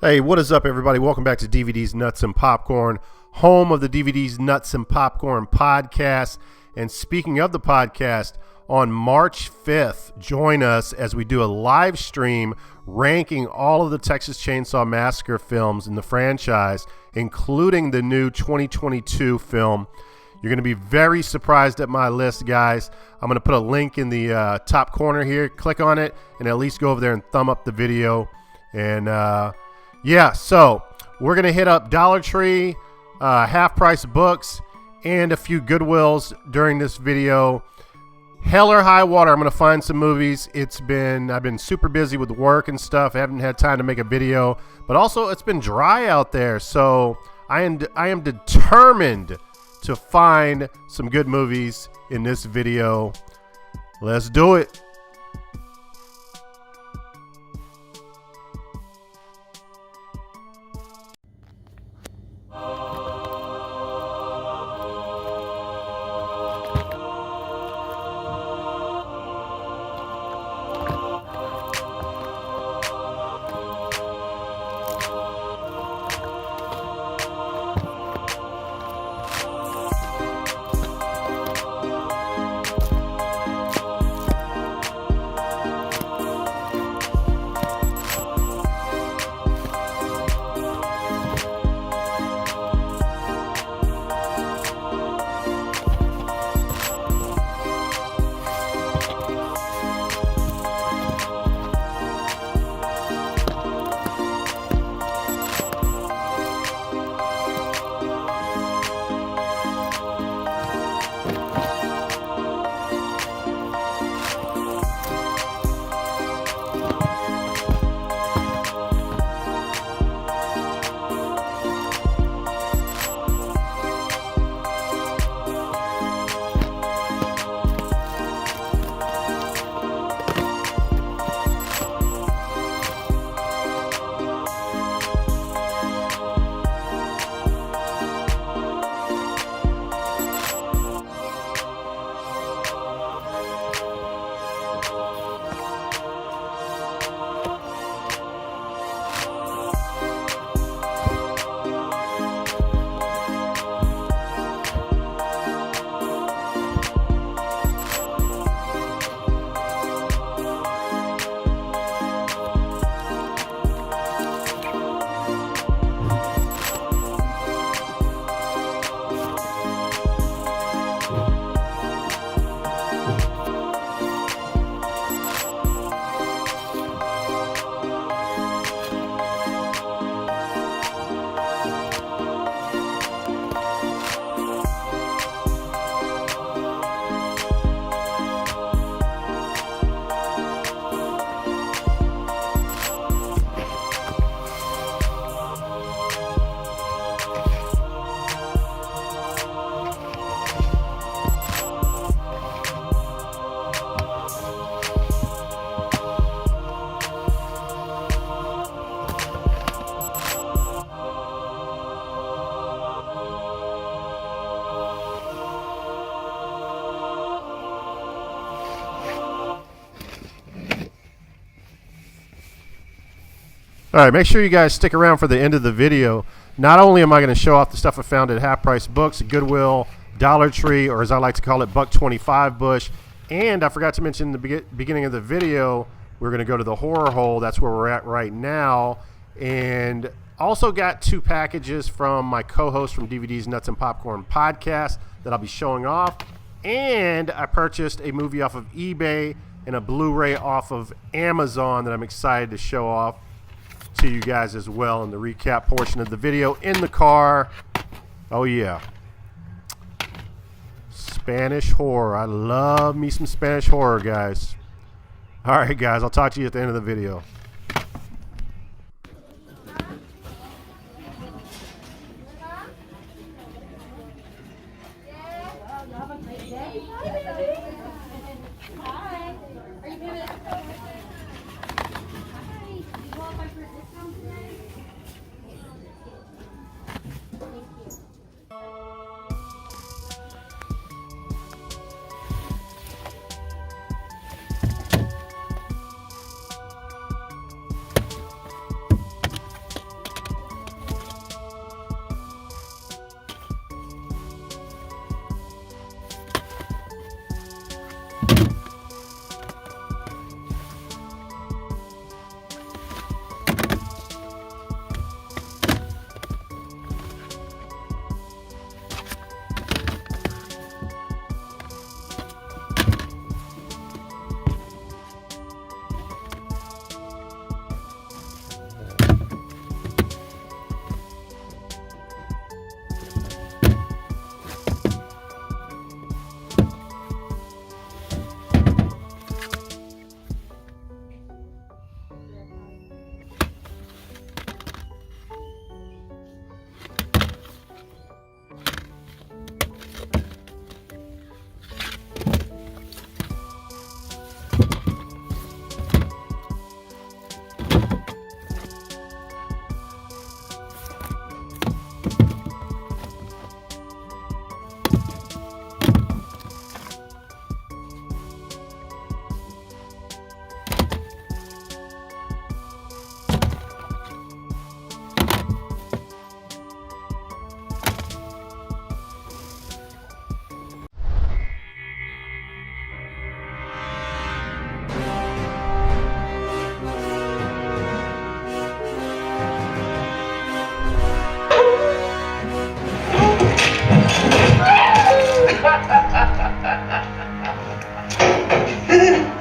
Hey, what is up, everybody? Welcome back to DVDs, Nuts, and Popcorn, home of the DVDs, Nuts, and Popcorn podcast. And speaking of the podcast, on March 5th, join us as we do a live stream ranking all of the Texas Chainsaw Massacre films in the franchise, including the new 2022 film. You're going to be very surprised at my list, guys. I'm going to put a link in the top corner here. Click on it and at least go over there and thumb up the video. And yeah, so we're going to hit up Dollar Tree, half-price books, and a few Goodwills during this video. Hell or high water, I'm going to find some movies. I've been super busy with work and stuff. I haven't had time to make a video, but also it's been dry out there. So I am determined to find some good movies in this video. Let's do it. All right, make sure you guys stick around for the end of the video. Not only am I going to show off the stuff I found at half-price books, Goodwill, Dollar Tree, or as I like to call it, $1.25 bush. And I forgot to mention in the beginning of the video, we're going to go to the horror hole. That's where we're at right now. And also got two packages from my co-host from DVDs, Nuts, and Popcorn podcast that I'll be showing off. And I purchased a movie off of eBay and a Blu-ray off of Amazon that I'm excited to show off to you guys as well in the recap portion of the video in the car. Oh yeah, Spanish horror. I love me some Spanish horror, guys. All right, guys, I'll talk to you at the end of the video.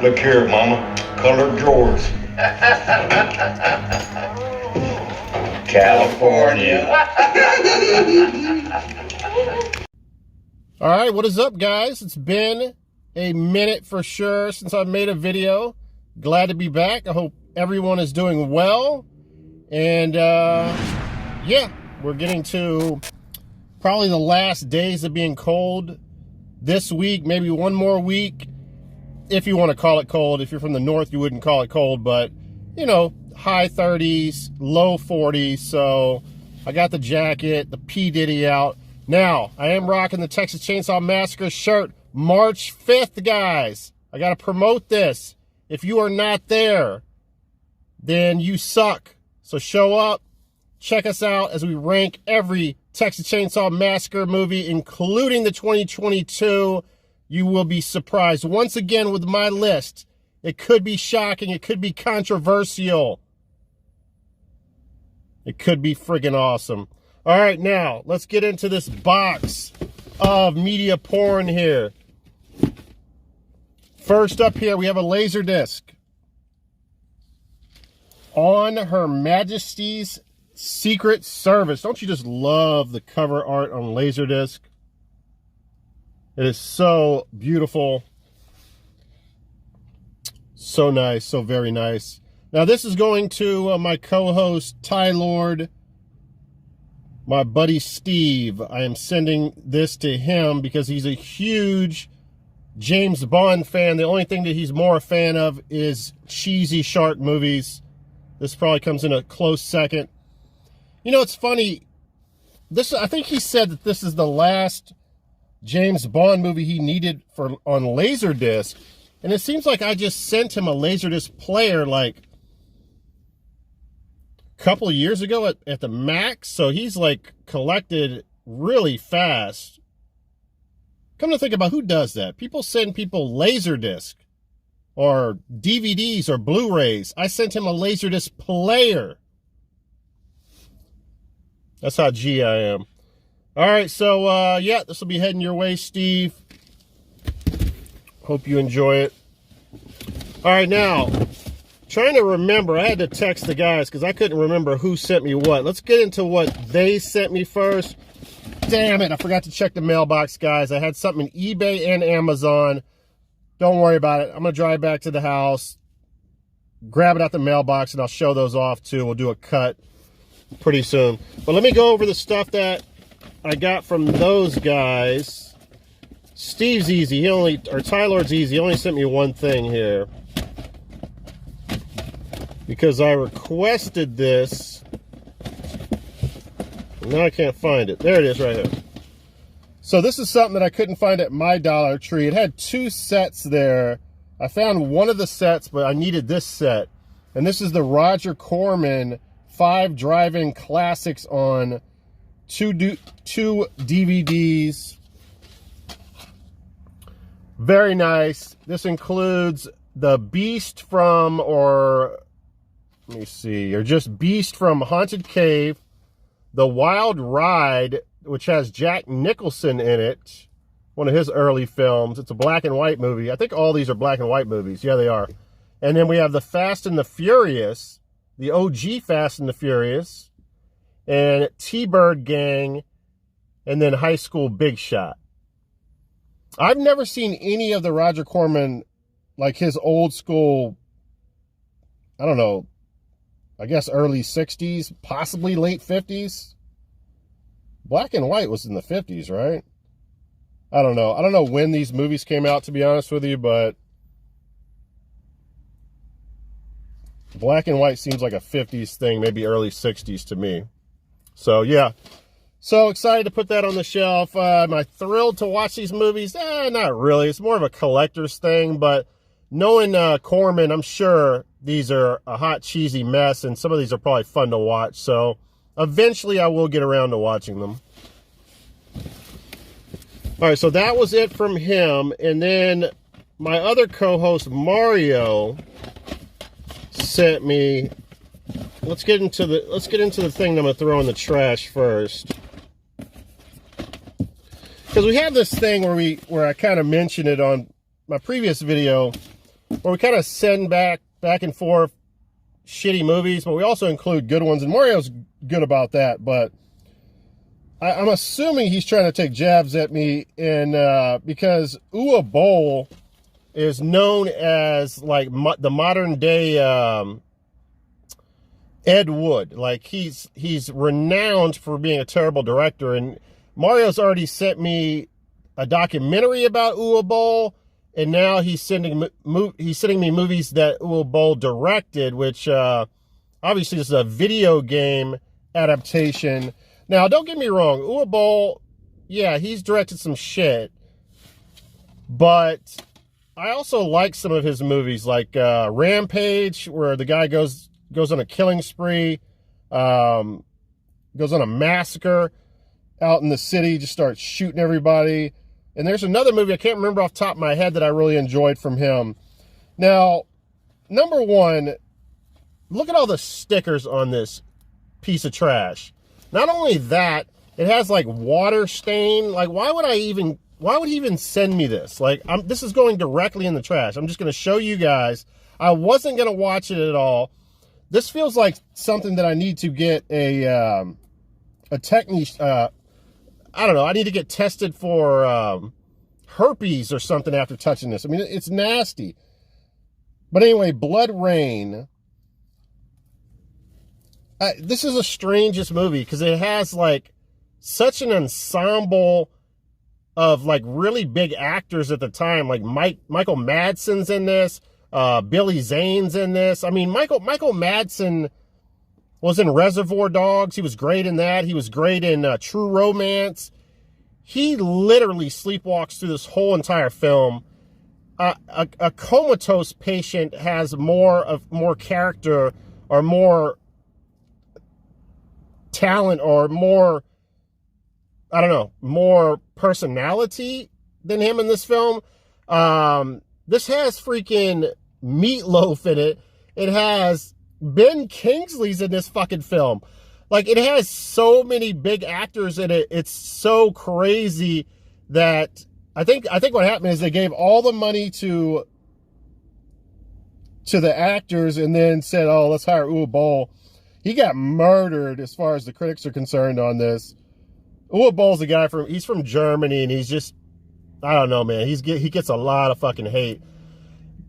Look here, Mama. Colored drawers. California. All right, what is up, guys? It's been a minute for sure since I've made a video. Glad to be back. I hope everyone is doing well. And yeah, we're getting to probably the last days of being cold this week, maybe one more week, if you want to call it cold. If you're from the north, you wouldn't call it cold, but you know, high 30s, low 40s. So I got the jacket, the P. Diddy out. Now, I am rocking the Texas Chainsaw Massacre shirt March 5th, guys. I got to promote this. If you are not there, then you suck. So show up, check us out as we rank every Texas Chainsaw Massacre movie, including the 2022. You will be surprised once again with my list. It could be shocking. It could be controversial. It could be friggin' awesome. All right, now let's get into this box of media porn here. First up here, we have a Laserdisc. On Her Majesty's Secret Service. Don't you just love the cover art on Laserdisc? It is so beautiful. So nice, so very nice. Now this is going to my co-host Ty Lord, my buddy Steve. I am sending this to him because he's a huge James Bond fan. The only thing that he's more a fan of is cheesy shark movies. This probably comes in a close second. You know, it's funny. I think he said that this is the last James Bond movie he needed on Laserdisc. And it seems like I just sent him a Laserdisc player like a couple of years ago at the max. So he's like collected really fast. Come to think about, who does that? People send people Laserdisc or DVDs or Blu-rays. I sent him a Laserdisc player. That's how G I am. All right, so yeah, this will be heading your way, Steve. Hope you enjoy it. All right, now, trying to remember, I had to text the guys because I couldn't remember who sent me what. Let's get into what they sent me first. Damn it, I forgot to check the mailbox, guys. I had something in eBay and Amazon. Don't worry about it. I'm going to drive back to the house, grab it out the mailbox, and I'll show those off too. We'll do a cut pretty soon. But let me go over the stuff that I got from those guys. Steve's easy. Tyler's easy. He only sent me one thing here. Because I requested this. Now I can't find it. There it is right here. So this is something that I couldn't find at my Dollar Tree. It had two sets there. I found one of the sets, but I needed this set. And this is the Roger Corman 5 drive-in classics on two DVDs. Very nice. This includes the Beast from, or let me see, or just Beast from Haunted Cave, The Wild Ride, which has Jack Nicholson in it, one of his early films. It's a black and white movie. I think all these are black and white movies. Yeah, they are. And then we have The Fast and the Furious, the OG Fast and the Furious, and T-Bird Gang, and then High School Big Shot. I've never seen any of the Roger Corman, like his old school, I don't know, I guess early 60s, possibly late 50s. Black and white was in the 50s, right? I don't know. I don't know when these movies came out, to be honest with you, but black and white seems like a 50s thing, maybe early 60s to me. So, yeah. So excited to put that on the shelf. Am I thrilled to watch these movies? Not really. It's more of a collector's thing, but knowing Corman, I'm sure these are a hot, cheesy mess, and some of these are probably fun to watch. So eventually I will get around to watching them. All right, so that was it from him. And then my other co-host, Mario, sent me... Let's get into the thing that I'm going to throw in the trash first. Because we have this thing where I kind of mentioned it on my previous video, where we kind of send back and forth shitty movies, but we also include good ones, and Mario's good about that. But I'm assuming he's trying to take jabs at me, and because Ua Boll is known as like the modern day Ed Wood. Like he's renowned for being a terrible director, and Mario's already sent me a documentary about Ua Boll, and now he's sending me movies that Ua Boll directed, which obviously is a video game adaptation. Now, don't get me wrong, Ua Boll, yeah, he's directed some shit, but I also like some of his movies, like Rampage, where the guy goes on a killing spree, goes on a massacre out in the city, just starts shooting everybody. And there's another movie I can't remember off the top of my head that I really enjoyed from him. Now, number one, look at all the stickers on this piece of trash. Not only that, it has like water stain. Like, why would he even send me this? Like, this is going directly in the trash. I'm just going to show you guys. I wasn't going to watch it at all. This feels like something that I need to get a technique. I don't know. I need to get tested for herpes or something after touching this. I mean, it's nasty. But anyway, Blood Rain. This is the strangest movie because it has like such an ensemble of like really big actors at the time. Like Michael Madsen's in this. Billy Zane's in this. I mean, Michael Madsen was in Reservoir Dogs. He was great in that. He was great in True Romance. He literally sleepwalks through this whole entire film. A comatose patient has more character or more talent or more, I don't know, more personality than him in this film. This has freaking Meatloaf in it. It has Ben Kingsley's in this fucking film. Like, it has so many big actors in it. It's so crazy that I think what happened is they gave all the money to the actors and then said, oh, let's hire Ua Boll. He got murdered as far as the critics are concerned on this. Ua Boll's a guy he's from Germany, and he's just, I don't know, man. He gets a lot of fucking hate.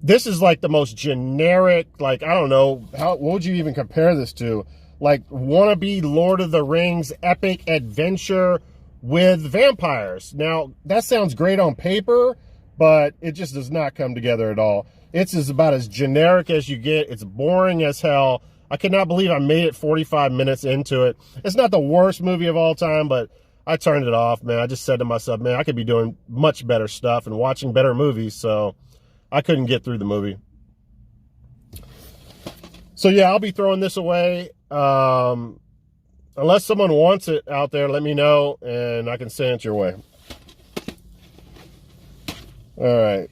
This is like the most generic, like, I don't know, what would you even compare this to? Like, wannabe Lord of the Rings epic adventure with vampires. Now, that sounds great on paper, but it just does not come together at all. It's about as generic as you get. It's boring as hell. I could not believe I made it 45 minutes into it. It's not the worst movie of all time, but I turned it off, man. I just said to myself, man, I could be doing much better stuff and watching better movies, so I couldn't get through the movie. So, yeah, I'll be throwing this away. Unless someone wants it out there, let me know, and I can send it your way. All right.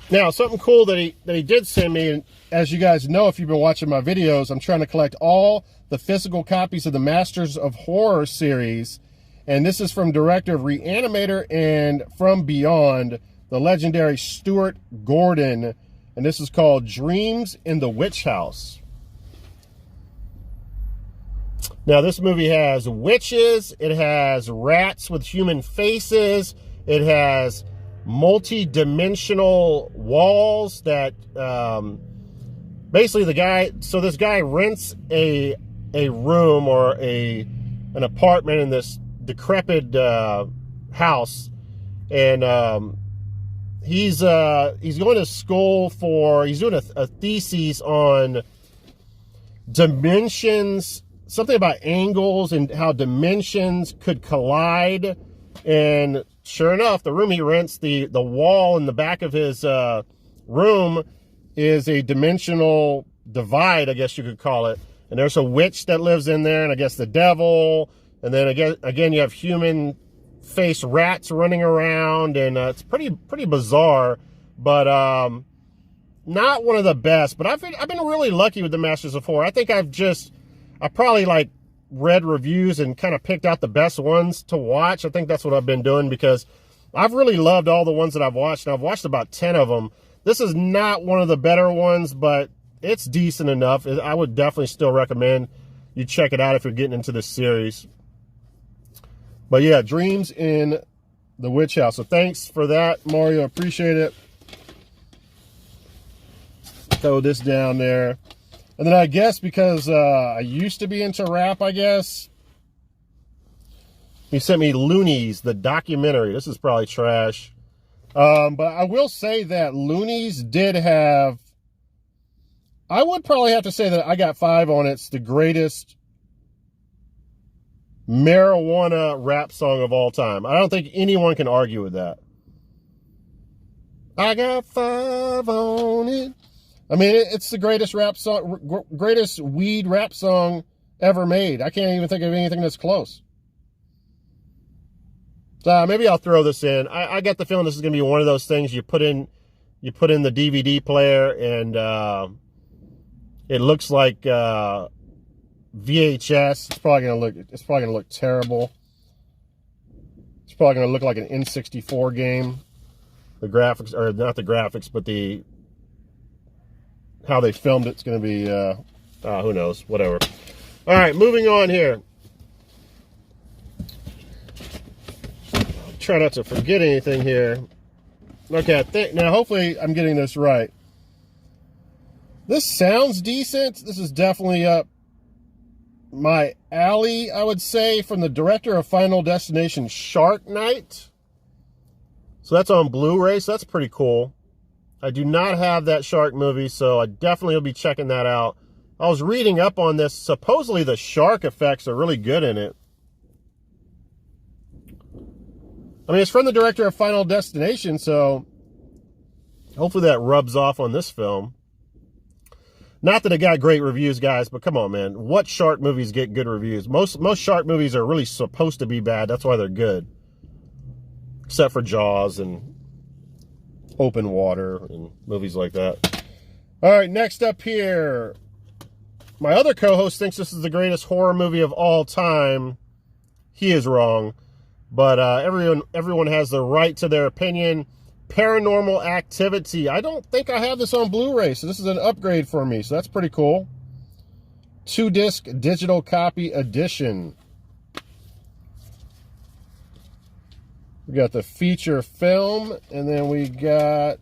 Now, something cool that he did send me, and as you guys know, if you've been watching my videos, I'm trying to collect all the physical copies of the Masters of Horror series, and this is from director of Reanimator and From Beyond, the legendary Stuart Gordon, and this is called Dreams in the Witch House. Now, this movie has witches, it has rats with human faces, it has multi-dimensional walls that basically this guy rents a room or an apartment in this decrepit house, and he's going to school he's doing a thesis on dimensions, something about angles and how dimensions could collide. And sure enough, the room he rents, the wall in the back of his room is a dimensional divide, I guess you could call it. And there's a witch that lives in there, and I guess the devil. And then again you have human face rats running around, and it's pretty bizarre, but not one of the best. But I've been really lucky with the Masters of Horror. I think I probably like read reviews and kind of picked out the best ones to watch. I think that's what I've been doing, because I've really loved all the ones that I've watched, and I've watched about 10 of them. This is not one of the better ones, but it's decent enough. I would definitely still recommend you check it out if you're getting into this series. But yeah, Dreams in the Witch House. So thanks for that, Mario. Appreciate it. Throw this down there. And then I guess because I used to be into rap, I guess, he sent me Loonies, the documentary. This is probably trash. But I will say that Loonies did have, I would probably have to say that I got 5 on it. It's the greatest marijuana rap song of all time. I don't think anyone can argue with that. I got 5 on it. I mean, it's the greatest rap song, greatest weed rap song ever made. I can't even think of anything that's close. So maybe I'll throw this in. I get the feeling this is going to be one of those things you put in the DVD player, and it looks like VHS. It's probably going to look terrible. It's probably going to look like an N64 game. The graphics, or not the graphics, but how they filmed it's going to be, who knows, whatever. All right, moving on here. Try not to forget anything here. Okay, now hopefully I'm getting this right. This sounds decent. This is definitely up my alley, I would say, from the director of Final Destination, Shark Night. So that's on Blu-ray, so that's pretty cool. I do not have that shark movie, so I definitely will be checking that out. I was reading up on this. Supposedly the shark effects are really good in it. I mean, it's from the director of Final Destination, so hopefully that rubs off on this film. Not that it got great reviews, guys, but come on, man. What shark movies get good reviews? Most shark movies are really supposed to be bad. That's why they're good. Except for Jaws and Open Water and movies like that. All right, next up here. My other co-host thinks this is the greatest horror movie of all time. He is wrong. But everyone has the right to their opinion. Paranormal Activity. I don't think I have this on Blu-ray, so this is an upgrade for me. So that's pretty cool. 2-disc digital copy edition. We got the feature film, and then we got...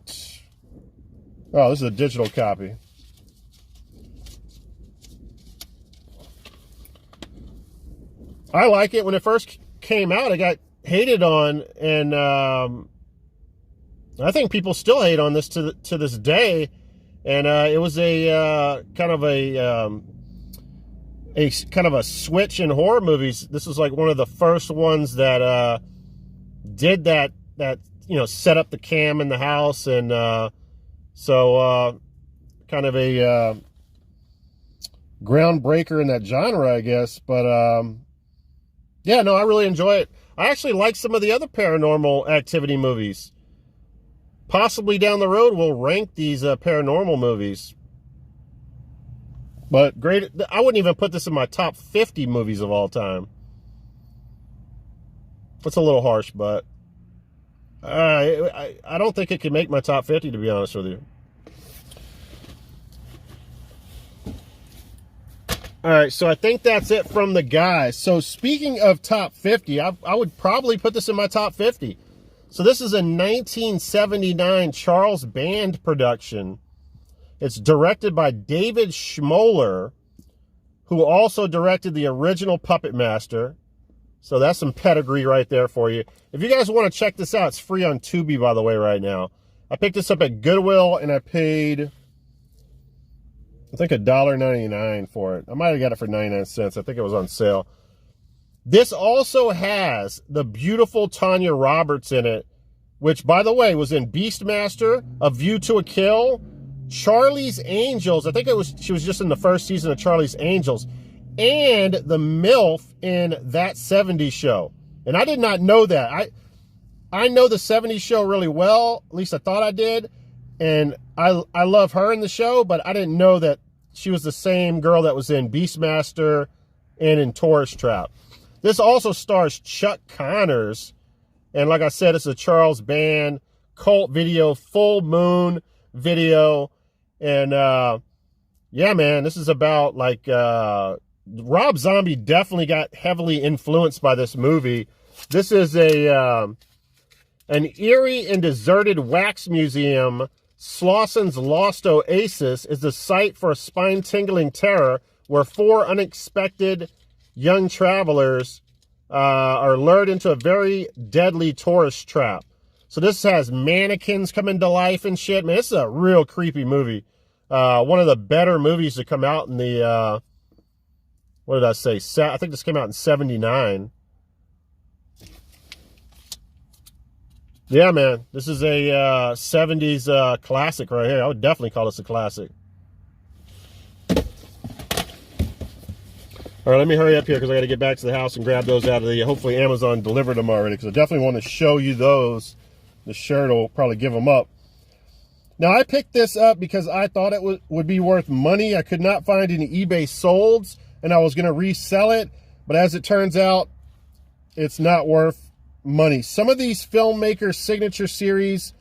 Oh, this is a digital copy. I like it. When it first came out, it got hated on, and I think people still hate on this to this day. And it was a kind of a switch in horror movies. This was like one of the first ones that did that set up the cam in the house, and so kind of a groundbreaker in that genre, I guess. But yeah, no, I really enjoy it. I actually like some of the other Paranormal Activity movies. Possibly down the road, we'll rank these paranormal movies. But great, I wouldn't even put this in my top 50 movies of all time. That's a little harsh, but I don't think it can make my top 50, to be honest with you. All right, so I think that's it from the guys. So speaking of top 50, I would probably put this in my top 50. So this is a 1979 Charles Band production. It's directed by David Schmoller, who also directed the original Puppet Master. So that's some pedigree right there for you. If you guys want to check this out, it's free on Tubi, by the way, right now. I picked this up at Goodwill, and I paid, I think, $1.99 for it. I might have got it for 99 cents. I think it was on sale. This also has the beautiful Tanya Roberts in it, which, by the way, was in Beastmaster, A View to a Kill, Charlie's Angels. I think she was just in the first season of Charlie's Angels, and the MILF in That 70s Show. And I did not know that. I know the 70s Show really well. At least I thought I did. And I love her in the show, but I didn't know that she was the same girl that was in Beastmaster and in Tourist Trap. This also stars Chuck Connors. And like I said, it's a Charles Band cult video, Full Moon, video. And yeah, man, this is about like Rob Zombie definitely got heavily influenced by this movie. This is an eerie and deserted wax museum. Slauson's Lost Oasis is the site for a spine-tingling terror where 4 unexpected young travelers are lured into a very deadly tourist trap. So this has mannequins coming to life and shit. Man, this is a real creepy movie. One of the better movies to come out in the, what did I say? I think this came out in 79. Yeah, man, this is a 70s classic right here. I would definitely call this a classic. All right, let me hurry up here because I got to get back to the house and grab those out of the, hopefully Amazon delivered them already, because I definitely want to show you those. The shirt will probably give them up. Now, I picked this up because I thought it would be worth money. I could not find any eBay solds, and I was going to resell it. But as it turns out, it's not worth money. Some of these filmmakers' signature series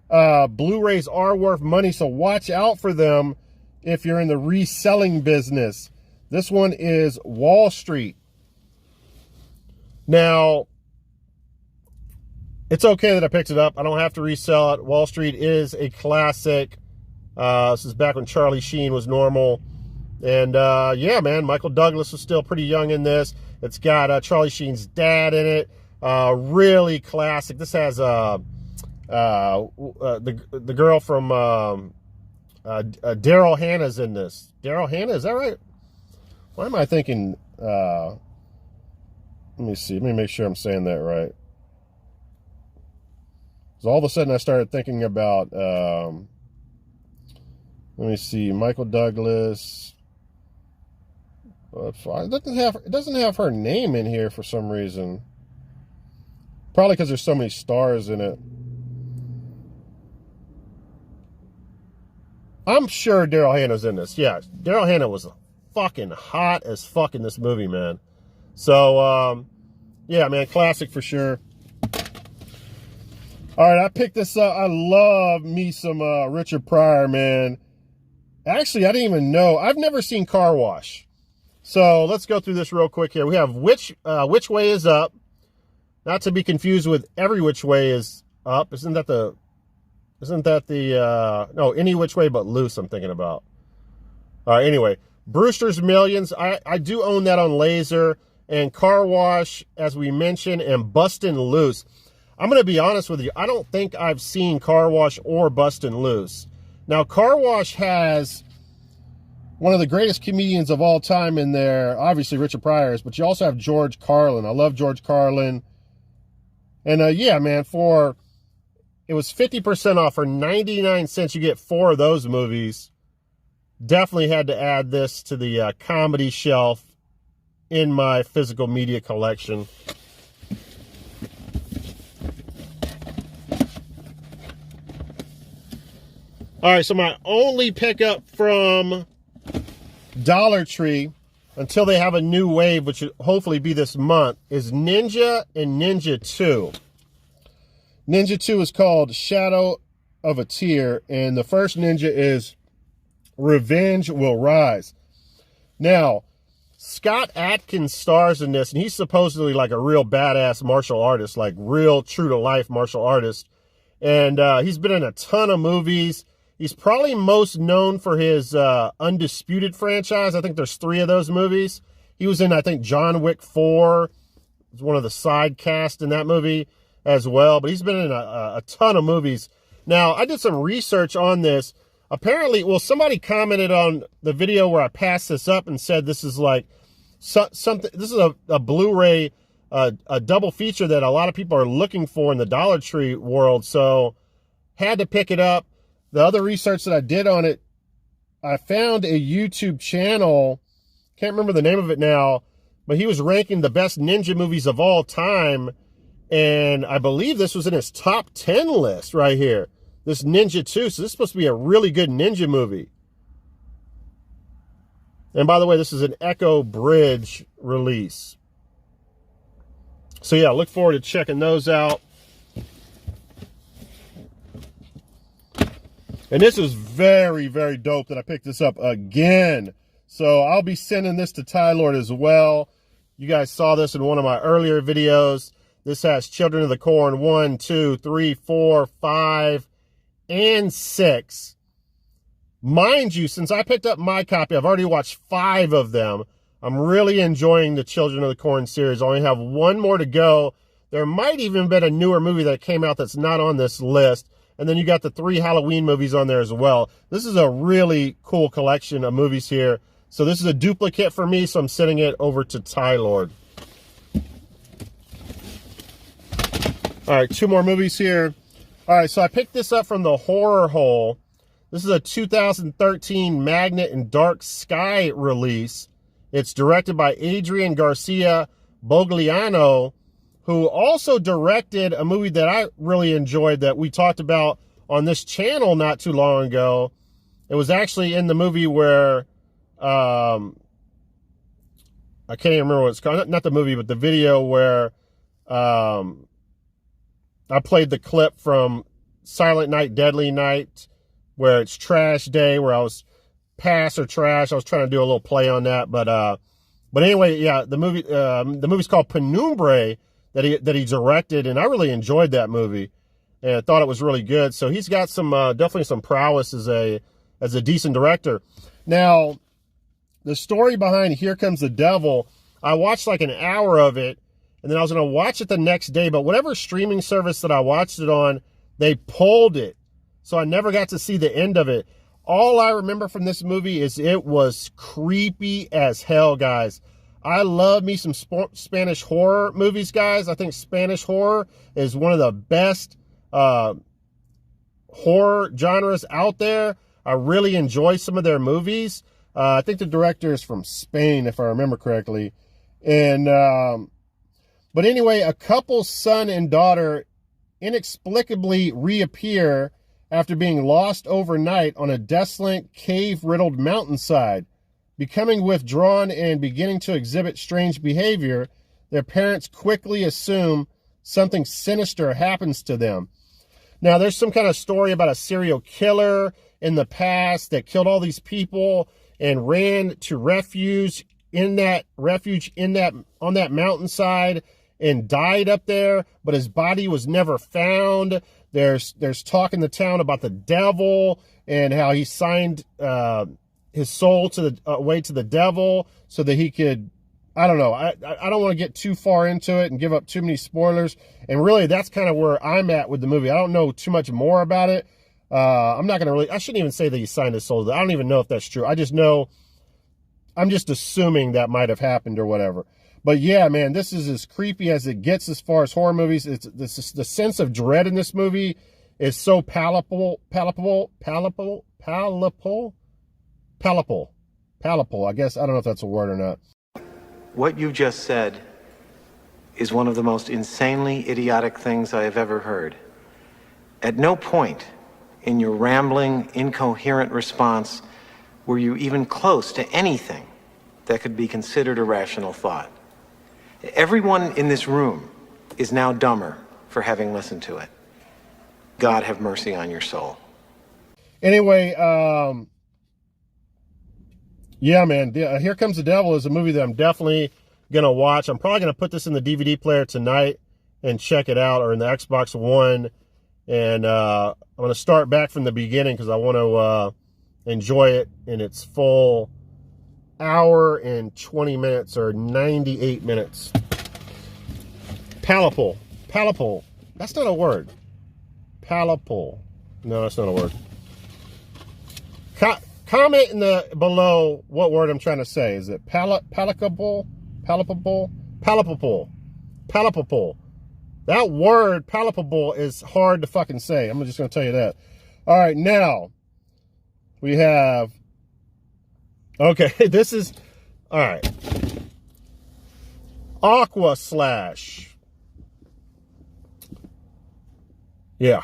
Blu-rays are worth money, so watch out for them if you're in the reselling business. This one is Wall Street. Now, it's okay that I picked it up. I don't have to resell it. Wall Street is a classic. This is back when Charlie Sheen was normal. And yeah, man, Michael Douglas was still pretty young in this. It's got Charlie Sheen's dad in it. Really classic. This has the girl from Daryl Hannah's in this. Daryl Hannah, is that right? Why am I thinking? Let me see. Let me make sure I'm saying that right. So all of a sudden I started thinking about. Let me see. Michael Douglas. It doesn't have her name in here for some reason. Probably because there's so many stars in it. I'm sure Daryl Hannah's in this. Yeah, Daryl Hannah was fucking hot as fuck in this movie, man. So, yeah, man, classic for sure. All right, I picked this up. I love me some Richard Pryor, man. Actually, I didn't even know. I've never seen Car Wash. So let's go through this real quick here. We have Which Way Is Up. Not to be confused with Every Which Way Is Up. Isn't that the no, Any Which Way But Loose I'm thinking about. All right, anyway, Brewster's Millions. I do own that on laser. And Car Wash, as we mentioned, and Bustin' Loose. I'm going to be honest with you. I don't think I've seen Car Wash or Bustin' Loose. Now, Car Wash has one of the greatest comedians of all time in there. Obviously, Richard Pryor is, but you also have George Carlin. I love George Carlin. And yeah, man, it was 50% off for 99 cents. You get 4 of those movies. Definitely had to add this to the comedy shelf in my physical media collection. All right, so my only pickup from Dollar Tree, until they have a new wave, which should hopefully be this month, is Ninja and Ninja 2. Ninja 2 is called Shadow of a Tear, and the first Ninja is Revenge Will Rise. Now, Scott Adkins stars in this, and he's supposedly like a real badass martial artist, like real true-to-life martial artist. And he's been in a ton of movies. He's probably most known for his Undisputed franchise. I think there's 3 of those movies. He was in, I think, John Wick 4. He was one of the side cast in that movie as well. But he's been in a ton of movies. Now, I did some research on this. Apparently, well, somebody commented on the video where I passed this up and said this is like something. This is a Blu-ray, a double feature that a lot of people are looking for in the Dollar Tree world. So, had to pick it up. The other research that I did on it, I found a YouTube channel, can't remember the name of it now, but he was ranking the best ninja movies of all time, and I believe this was in his top 10 list right here, this Ninja 2, so this is supposed to be a really good ninja movie. And by the way, this is an Echo Bridge release. So yeah, look forward to checking those out. And this is very, very dope that I picked this up again. So I'll be sending this to Ty Lord as well. You guys saw this in one of my earlier videos. This has Children of the Corn 1, 2, 3, 4, 5, and 6. Mind you, since I picked up my copy, I've already watched 5 of them. I'm really enjoying the Children of the Corn series. I only have one more to go. There might even been a newer movie that came out that's not on this list. And then you got the 3 Halloween movies on there as well. This is a really cool collection of movies here. So this is a duplicate for me, so I'm sending it over to Ty Lord. All right, 2 more movies here. All right, so I picked this up from the Horror Hole. This is a 2013 Magnet and Dark Sky release. It's directed by Adrian Garcia Bogliano, who also directed a movie that I really enjoyed that we talked about on this channel not too long ago. It was actually in the movie where, I can't even remember what it's called. Not the movie, but the video where I played the clip from Silent Night, Deadly Night, where it's trash day, where I was pass or trash. I was trying to do a little play on that. But anyway, yeah, the movie's called Penumbra that he directed, and I really enjoyed that movie and I thought it was really good. So he's got some definitely some prowess as a decent director. Now, the story behind Here Comes the Devil, I watched like an hour of it, and then I was going to watch it the next day, but whatever streaming service that I watched it on, they pulled it. So I never got to see the end of it. All I remember from this movie is it was creepy as hell, guys. I love me some Spanish horror movies, guys. I think Spanish horror is one of the best horror genres out there. I really enjoy some of their movies. I think the director is from Spain, if I remember correctly. And but anyway, a couple's son and daughter inexplicably reappear after being lost overnight on a desolate, cave-riddled mountainside. Becoming withdrawn and beginning to exhibit strange behavior, their parents quickly assume something sinister happens to them. Now, there's some kind of story about a serial killer in the past that killed all these people and ran to refuge on that mountainside and died up there, but his body was never found. There's talk in the town about the devil and how he signed his soul to the away to the devil so that he could, I don't know. I don't want to get too far into it and give up too many spoilers. And really, that's kind of where I'm at with the movie. I don't know too much more about it. I'm not going to I shouldn't even say that he signed his soul. I don't even know if that's true. I just know, I'm just assuming that might have happened or whatever. But yeah, man, this is as creepy as it gets as far as horror movies. The sense of dread in this movie is so palpable. I guess, I don't know if that's a word or not. What you just said is one of the most insanely idiotic things I have ever heard. At no point in your rambling, incoherent response were you even close to anything that could be considered a rational thought. Everyone in this room is now dumber for having listened to it. God have mercy on your soul. Anyway, yeah, man, Here Comes the Devil is a movie that I'm definitely going to watch. I'm probably going to put this in the DVD player tonight and check it out, or in the Xbox One. And I'm going to start back from the beginning because I want to enjoy it in its full hour and 20 minutes or 98 minutes. Palpable. That's not a word. Palpable. No, that's not a word. Comment in the below what word I'm trying to say. Is it palatable? Palpable? That word, palpable, is hard to fucking say. I'm just going to tell you that. All right, now we have... Okay, this is... All right. Aqua Slash. Yeah.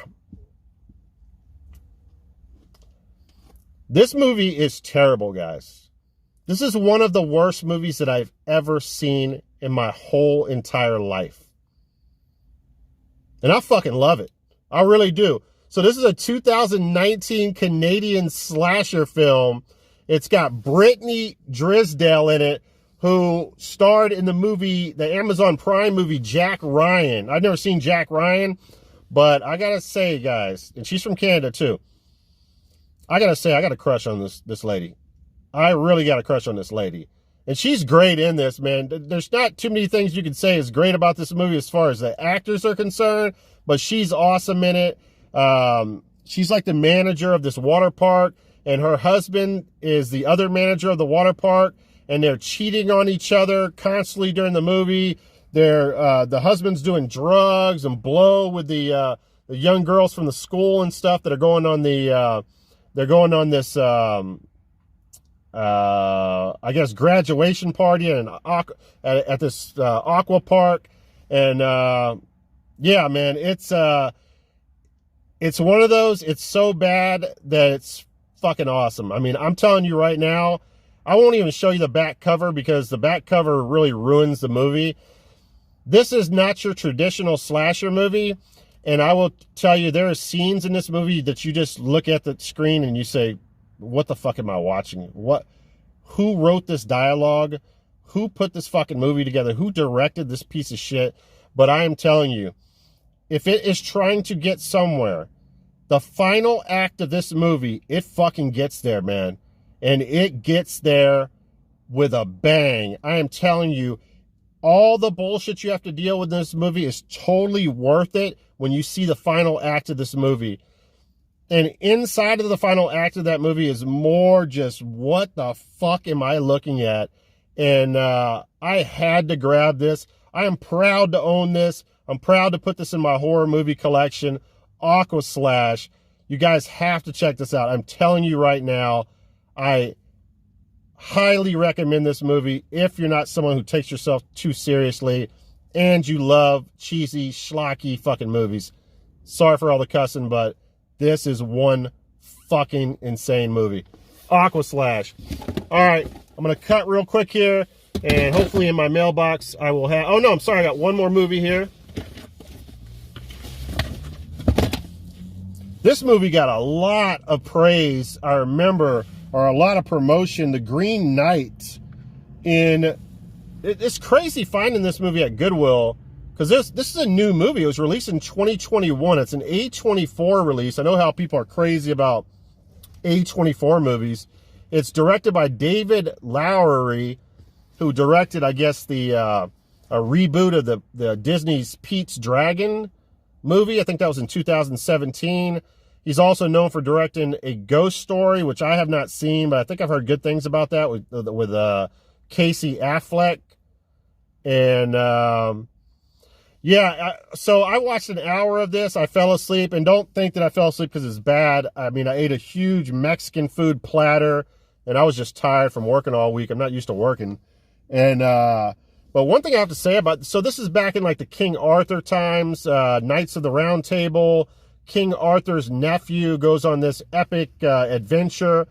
This movie is terrible, guys. This is one of the worst movies that I've ever seen in my whole entire life. And I fucking love it. I really do. So this is a 2019 Canadian slasher film. It's got Brittany Drisdale in it, who starred in the movie, the Amazon Prime movie, Jack Ryan. I've never seen Jack Ryan, but I gotta say, guys, and she's from Canada too. I gotta say, I got a crush on this lady. I really got a crush on this lady. And she's great in this, man. There's not too many things you can say is great about this movie as far as the actors are concerned, but she's awesome in it. She's like the manager of this water park, and her husband is the other manager of the water park, and they're cheating on each other constantly during the movie. The husband's doing drugs and blow with the young girls from the school and stuff that are going on this I guess graduation party at this aqua park. And yeah, man, it's one of those, it's so bad that it's fucking awesome. I mean, I'm telling you right now, I won't even show you the back cover because the back cover really ruins the movie. This is not your traditional slasher movie. And I will tell you, there are scenes in this movie that you just look at the screen and you say, what the fuck am I watching? Who wrote this dialogue? Who put this fucking movie together? Who directed this piece of shit? But I am telling you, if it is trying to get somewhere, the final act of this movie, it fucking gets there, man. And it gets there with a bang. I am telling you, all the bullshit you have to deal with in this movie is totally worth it when you see the final act of this movie. And inside of the final act of that movie is more just, what the fuck am I looking at? And I had to grab this. I am proud to own this. I'm proud to put this in my horror movie collection, Aqua Slash. You guys have to check this out. I'm telling you right now, I highly recommend this movie if you're not someone who takes yourself too seriously and you love cheesy, schlocky fucking movies. Sorry for all the cussing, but this is one fucking insane movie. Aqua Slash. All right, I'm going to cut real quick here, and hopefully in my mailbox I will have... Oh, no, I'm sorry. I got one more movie here. This movie got a lot of praise, I remember, or a lot of promotion. The Green Knight. It's crazy finding this movie at Goodwill, because this is a new movie. It was released in 2021. It's an A24 release. I know how people are crazy about A24 movies. It's directed by David Lowery, who directed, I guess, a reboot of the Disney's Pete's Dragon movie. I think that was in 2017. He's also known for directing A Ghost Story, which I have not seen, but I think I've heard good things about that with Casey Affleck. And yeah, so I watched an hour of this. I fell asleep, and don't think that I fell asleep because it's bad. I mean, I ate a huge Mexican food platter, and I was just tired from working all week. I'm not used to working. And but one thing I have to say about, so this is back in like the King Arthur times, Knights of the Round Table. King Arthur's nephew goes on this epic adventure.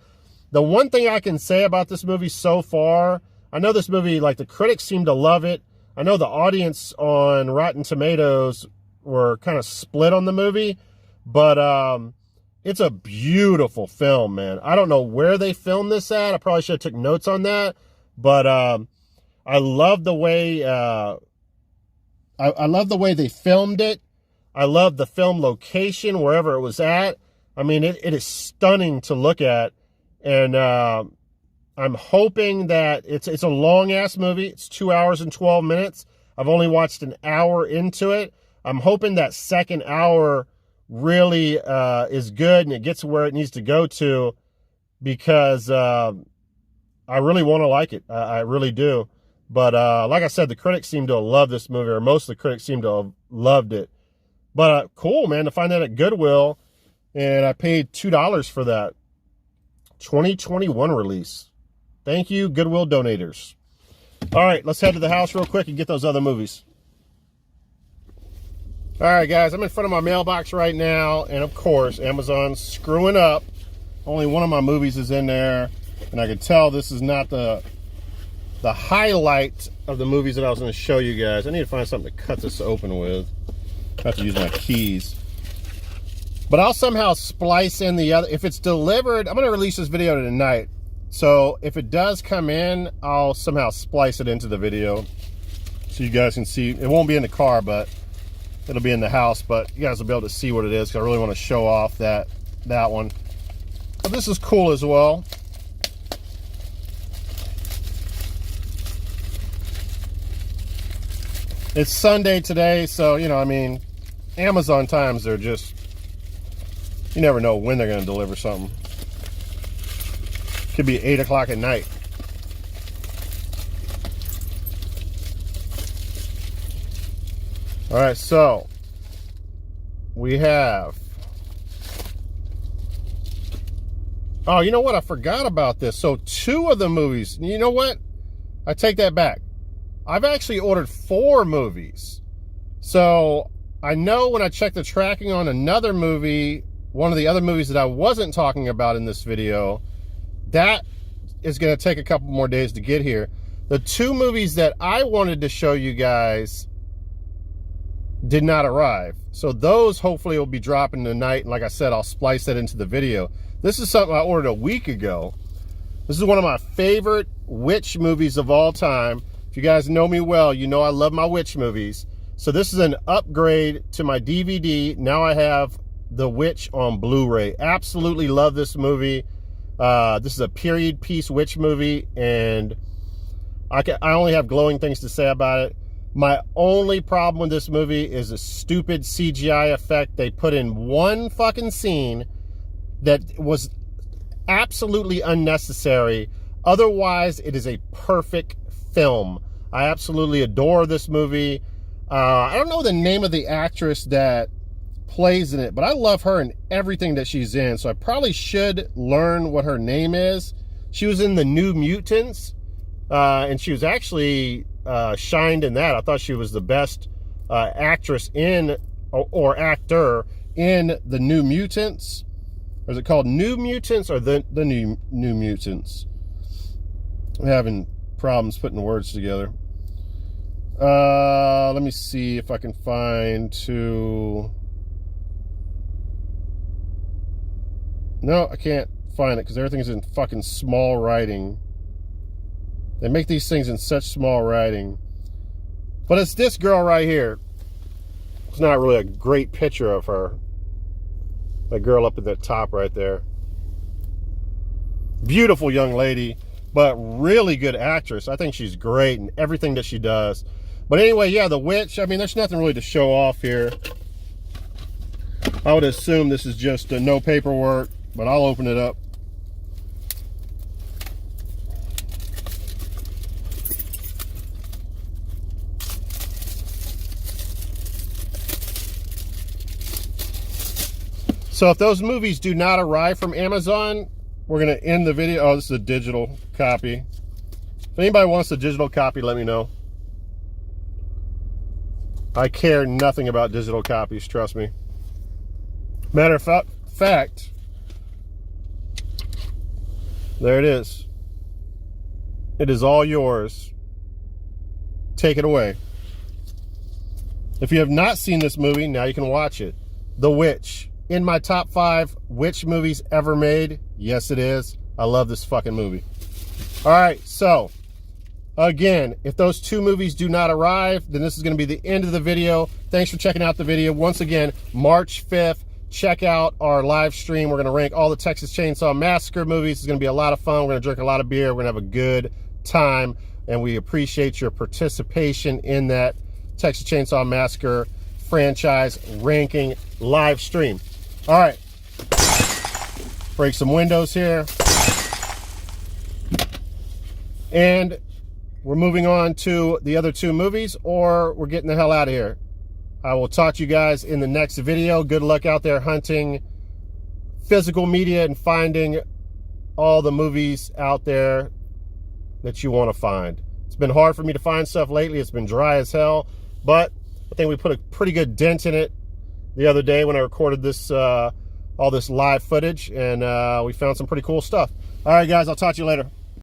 The one thing I can say about this movie so far, I know this movie, like, the critics seem to love it. I know the audience on Rotten Tomatoes were kind of split on the movie, but it's a beautiful film, man. I don't know where they filmed this at. I probably should have took notes on that, but I love the way I love the way they filmed it. I love the film location, wherever it was at. I mean, it is stunning to look at. And I'm hoping that it's a long-ass movie. It's 2 hours and 12 minutes. I've only watched an hour into it. I'm hoping that second hour really is good and it gets where it needs to go to, because I really want to like it. I really do. But like I said, the critics seem to have loved this movie, or most of the critics seem to have loved it. But cool, man, to find that at Goodwill. And I paid $2 for that. 2021 release. Thank you, Goodwill donators. All right, let's head to the house real quick and get those other movies. All right, guys, I'm in front of my mailbox right now. And, of course, Amazon's screwing up. Only one of my movies is in there. And I can tell this is not the highlight of the movies that I was going to show you guys. I need to find something to cut this open with. I have to use my keys. But I'll somehow splice in the other. If it's delivered, I'm going to release this video tonight. So if it does come in, I'll somehow splice it into the video so you guys can see. It won't be in the car, but it'll be in the house. But you guys will be able to see what it is, because I really want to show off that one. But this is cool as well. It's Sunday today, so, you know, I mean, Amazon times are just, you never know when they're going to deliver something. Could be 8 o'clock at night. All right, so we have, oh, you know what? I forgot about this. So 2 of the movies, you know what? I take that back. I've actually ordered 4 movies. So I know when I checked the tracking on another movie, one of the other movies that I wasn't talking about in this video, that is going to take a couple more days to get here. The 2 movies that I wanted to show you guys did not arrive. So those hopefully will be dropping tonight. And like I said, I'll splice that into the video. This is something I ordered a week ago. This is one of my favorite witch movies of all time. If you guys know me well, you know I love my witch movies. So this is an upgrade to my DVD. Now I have The Witch on Blu-ray. Absolutely love this movie. This is a period piece witch movie, and I only have glowing things to say about it. My only problem with this movie is a stupid CGI effect they put in one fucking scene that was absolutely unnecessary. Otherwise, it is a perfect film. I absolutely adore this movie. I don't know the name of the actress that plays in it, but I love her in everything that she's in, so I probably should learn what her name is. She was in The New Mutants, and she was actually shined in that. I thought she was the best actress in, or actor in The New Mutants. Or is it called New Mutants or the New Mutants? I'm having problems putting words together. Let me see if I can find to... No, I can't find it because everything's in fucking small writing. They make these things in such small writing. But it's this girl right here. It's not really a great picture of her. That girl up at the top right there. Beautiful young lady, but really good actress. I think she's great in everything that she does. But anyway, yeah, The Witch. I mean, there's nothing really to show off here. I would assume this is just no paperwork, but I'll open it up. So if those movies do not arrive from Amazon, we're going to end the video. Oh, this is a digital copy. If anybody wants a digital copy, let me know. I care nothing about digital copies, trust me. Matter of fact, there it is. It is all yours. Take it away. If you have not seen this movie, now you can watch it. The Witch. In my top 5 witch movies ever made. Yes, it is. I love this fucking movie. All right, so again, if those 2 movies do not arrive, then this is going to be the end of the video. Thanks for checking out the video. Once again, March 5th, check out our live stream. We're going to rank all the Texas Chainsaw Massacre movies. It's going to be a lot of fun. We're going to drink a lot of beer. We're going to have a good time, and we appreciate your participation in that Texas Chainsaw Massacre franchise ranking live stream. All right, break some windows here. And we're moving on to the other 2 movies, or we're getting the hell out of here. I will talk to you guys in the next video. Good luck out there hunting physical media and finding all the movies out there that you want to find. It's been hard for me to find stuff lately. It's been dry as hell, but I think we put a pretty good dent in it the other day when I recorded this, all this live footage, and we found some pretty cool stuff. All right, guys, I'll talk to you later.